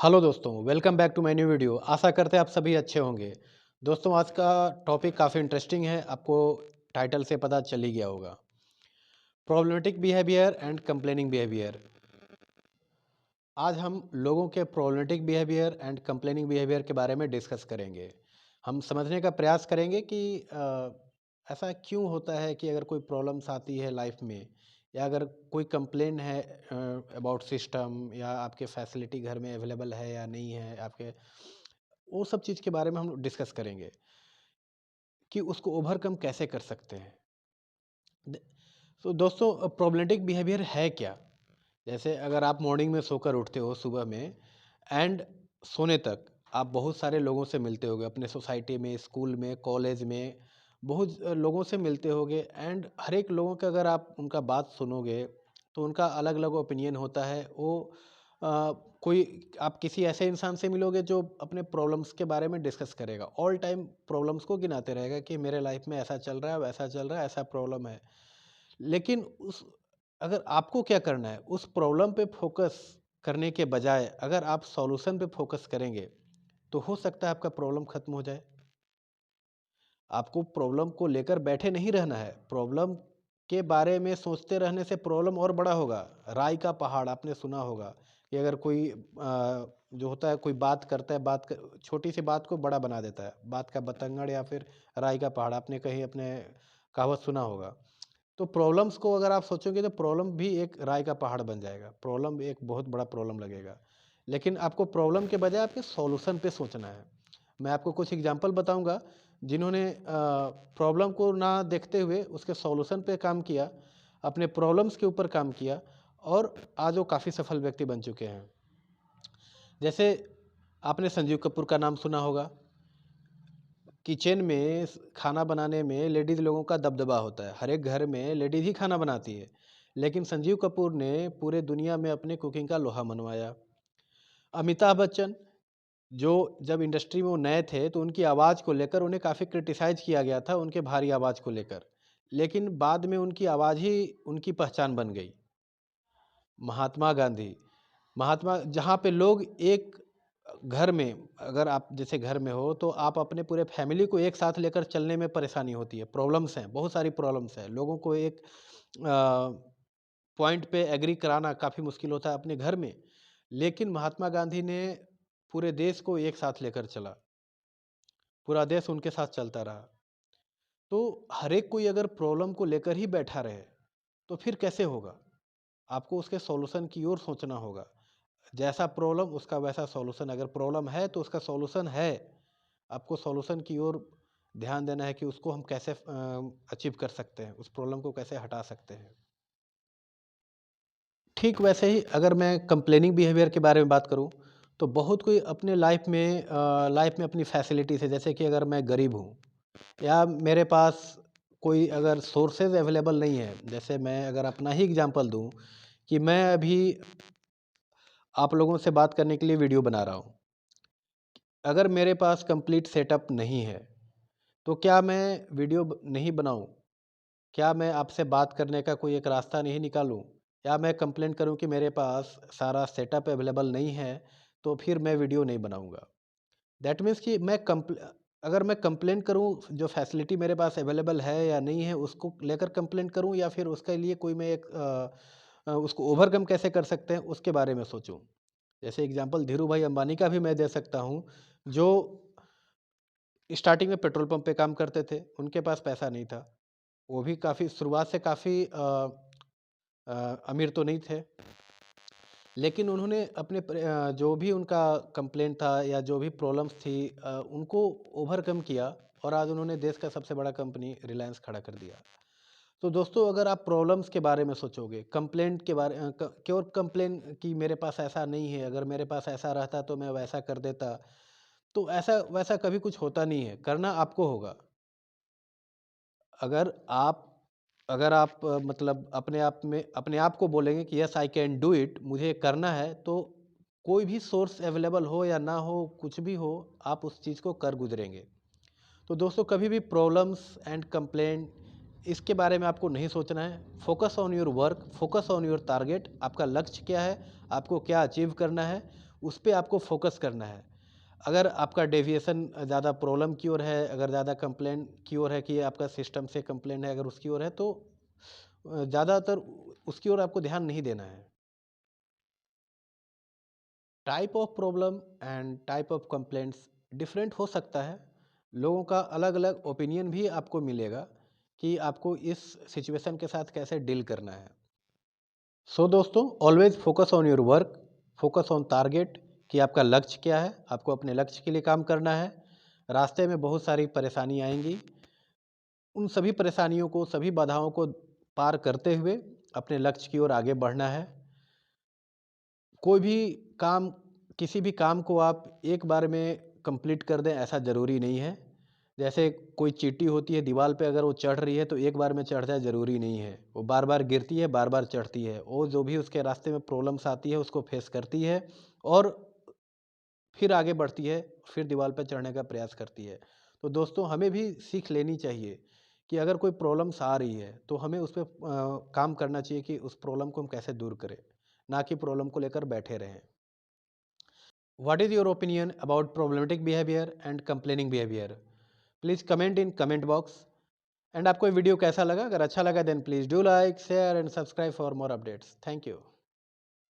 Hello दोस्तों, welcome back to my new video. आशा करते हैं आप सभी अच्छे होंगे। दोस्तों, आज का टॉपिक काफ़ी इंटरेस्टिंग है, आपको टाइटल से पता चल ही गया होगा। Problematic behaviour and complaining behaviour. आज हम लोगों के problematic behaviour and complaining behaviour के बारे में डिस्कस करेंगे। हम समझने का प्रयास करेंगे कि ऐसा क्यों होता है कि अगर कोई प्रॉब्लम्स आती है लाइफ में या अगर कोई कंप्लेन है अबाउट सिस्टम या आपके फैसिलिटी घर में अवेलेबल है या नहीं है आपके, वो सब चीज़ के बारे में हम डिस्कस करेंगे कि उसको ओवरकम कैसे कर सकते हैं। द- तो दोस्तों, प्रॉब्लमेटिक बिहेवियर है क्या? जैसे अगर आप मॉर्निंग में सोकर उठते हो सुबह में एंड सोने तक आप बहुत सारे लोगों से मिलते होगे, अपने सोसाइटी में, स्कूल में, कॉलेज में बहुत लोगों से मिलते होगे एंड हर एक लोगों के अगर आप उनका बात सुनोगे तो उनका अलग अलग ओपिनियन होता है। वो कोई आप किसी ऐसे इंसान से मिलोगे जो अपने प्रॉब्लम्स के बारे में डिस्कस करेगा, ऑल टाइम प्रॉब्लम्स को गिनाते रहेगा कि मेरे लाइफ में ऐसा चल रहा है, वैसा चल रहा है, ऐसा प्रॉब्लम है। लेकिन उस अगर आपको क्या करना है, उस प्रॉब्लम पे फोकस करने के बजाय अगर आप सॉल्यूशन पे फोकस करेंगे, तो हो सकता है आपका प्रॉब्लम खत्म हो जाए। आपको प्रॉब्लम को लेकर बैठे नहीं रहना है। प्रॉब्लम के बारे में सोचते रहने से प्रॉब्लम और बड़ा होगा। राई का पहाड़ आपने सुना होगा कि अगर कोई जो होता है, कोई बात करता है, छोटी सी बात को बड़ा बना देता है। बात का बतंगड़ या फिर राई का पहाड़, आपने कहीं अपने कहावत सुना होगा। तो प्रॉब्लम्स को अगर आप सोचोगे तो प्रॉब्लम भी एक राय का पहाड़ बन जाएगा। प्रॉब्लम एक बहुत बड़ा प्रॉब्लम लगेगा। लेकिन आपको प्रॉब्लम के बजाय आपके सॉल्यूशन पे सोचना है। मैं आपको कुछ एग्जांपल बताऊंगा जिन्होंने प्रॉब्लम को ना देखते हुए उसके सॉल्यूशन पे काम किया, अपने प्रॉब्लम्स के ऊपर काम किया और आज वो काफ़ी सफल व्यक्ति बन चुके हैं। जैसे आपने संजीव कपूर का नाम सुना होगा। किचन में खाना बनाने में लेडीज़ लोगों का दबदबा होता है। हर एक घर में लेडीज़ ही खाना बनाती है। लेकिन संजीव कपूर ने पूरे दुनिया में अपने कुकिंग का लोहा मनवाया। अमिताभ बच्चन, जो जब इंडस्ट्री में वो नए थे तो उनकी आवाज़ को लेकर उन्हें काफ़ी क्रिटिसाइज़ किया गया था, उनके भारी आवाज़ को लेकर। लेकिन बाद में उनकी आवाज़ ही उनकी पहचान बन गई। महात्मा गांधी, महात्मा जहाँ पे लोग एक घर में, अगर आप जैसे घर में हो तो आप अपने पूरे फैमिली को एक साथ लेकर चलने में परेशानी होती है, प्रॉब्लम्स हैं, बहुत सारी प्रॉब्लम्स हैं, लोगों को एक पॉइंट पे एग्री कराना काफ़ी मुश्किल होता है अपने घर में। लेकिन महात्मा गांधी ने पूरे देश को एक साथ लेकर चला, पूरा देश उनके साथ चलता रहा। तो हर एक कोई अगर प्रॉब्लम को लेकर ही बैठा रहे तो फिर कैसे होगा? आपको उसके सॉल्यूशन की ओर सोचना होगा। जैसा प्रॉब्लम उसका वैसा सॉल्यूशन, अगर प्रॉब्लम है तो उसका सॉल्यूशन है। आपको सॉल्यूशन की ओर ध्यान देना है कि उसको हम कैसे अचीव कर सकते हैं, उस प्रॉब्लम को कैसे हटा सकते हैं। ठीक वैसे ही अगर मैं कंप्लेनिंग बिहेवियर के बारे में बात करूं तो बहुत कोई अपने लाइफ में अपनी फैसिलिटी से, जैसे कि अगर मैं गरीब हूं या मेरे पास कोई अगर सोर्सेज अवेलेबल नहीं है, जैसे मैं अगर अपना ही एग्जांपल दूं कि मैं अभी आप लोगों से बात करने के लिए वीडियो बना रहा हूं। अगर मेरे पास कंप्लीट सेटअप नहीं है तो क्या मैं वीडियो नहीं बनाऊं? क्या मैं आपसे बात करने का कोई एक रास्ता नहीं निकालूं? या मैं कंप्लेंट करूं कि मेरे पास सारा सेटअप अवेलेबल नहीं है तो फिर मैं वीडियो नहीं बनाऊंगा? दैट मीन्स कि अगर मैं कंप्लेंट करूं, जो फैसिलिटी मेरे पास अवेलेबल है या नहीं है उसको लेकर कंप्लेंट करूं, या फिर उसके लिए कोई मैं एक उसको ओवरकम कैसे कर सकते हैं उसके बारे में सोचूं। जैसे एग्जांपल धीरू भाई अंबानी का भी मैं दे सकता हूं, जो स्टार्टिंग में पेट्रोल पंप पे काम करते थे, उनके पास पैसा नहीं था। वो भी काफ़ी शुरुआत से काफ़ी अमीर तो नहीं थे। लेकिन उन्होंने जो भी उनका कंप्लेंट था या जो भी प्रॉब्लम्स थी, उनको ओवरकम किया और आज उन्होंने देश का सबसे बड़ा कंपनी रिलायंस खड़ा कर दिया। तो दोस्तों, अगर आप प्रॉब्लम्स के बारे में सोचोगे, कंप्लेंट के बारे क्यों कंप्लेन कि मेरे पास ऐसा नहीं है, अगर मेरे पास ऐसा रहता तो मैं वैसा कर देता, तो ऐसा वैसा कभी कुछ होता नहीं है, करना आपको होगा। अगर आप अगर आप मतलब अपने आप को बोलेंगे कि yes I can do it, मुझे करना है, तो कोई भी सोर्स अवेलेबल हो या ना हो, कुछ भी हो, आप उस चीज़ को कर गुजरेंगे। तो दोस्तों, कभी भी प्रॉब्लम्स एंड कंप्लेंट इसके बारे में आपको नहीं सोचना है। Focus on your work, focus on your target. आपका लक्ष्य क्या है, आपको क्या अचीव करना है, उस पे आपको फोकस करना है। अगर आपका डेविएशन ज़्यादा प्रॉब्लम की ओर है, अगर ज़्यादा कंप्लेन की ओर है कि आपका सिस्टम से कंप्लेन है, अगर उसकी ओर है तो ज़्यादातर उसकी ओर आपको ध्यान नहीं देना है। Type of problem and type of complaints different हो सकता है। लोगों का अलग अलग ओपिनियन भी आपको मिलेगा कि आपको इस सिचुएशन के साथ कैसे डील करना है। सो दोस्तों, always focus on your work, focus on target कि आपका लक्ष्य क्या है। आपको अपने लक्ष्य के लिए काम करना है। रास्ते में बहुत सारी परेशानी आएंगी, उन सभी परेशानियों को, सभी बाधाओं को पार करते हुए अपने लक्ष्य की ओर आगे बढ़ना है। कोई भी काम, किसी भी काम को आप एक बार में कंप्लीट कर दें ऐसा ज़रूरी नहीं है। जैसे कोई चींटी होती है दीवार पे, अगर वो चढ़ रही है तो एक बार में चढ़ जाए ज़रूरी नहीं है। वो बार बार गिरती है, बार बार चढ़ती है। वो जो भी उसके रास्ते में प्रॉब्लम्स आती है उसको फेस करती है और फिर आगे बढ़ती है, फिर दीवार पर चढ़ने का प्रयास करती है। तो दोस्तों, हमें भी सीख लेनी चाहिए कि अगर कोई प्रॉब्लम्स आ रही है तो हमें उस पे काम करना चाहिए कि उस प्रॉब्लम को हम कैसे दूर करें, ना कि प्रॉब्लम को लेकर बैठे रहें। What is your opinion about problematic behaviour and complaining behaviour? Please comment in comment box. And आपको ये वीडियो कैसा लगा? अगर अच्छा लगा then please do like, share and subscribe for more updates. Thank you.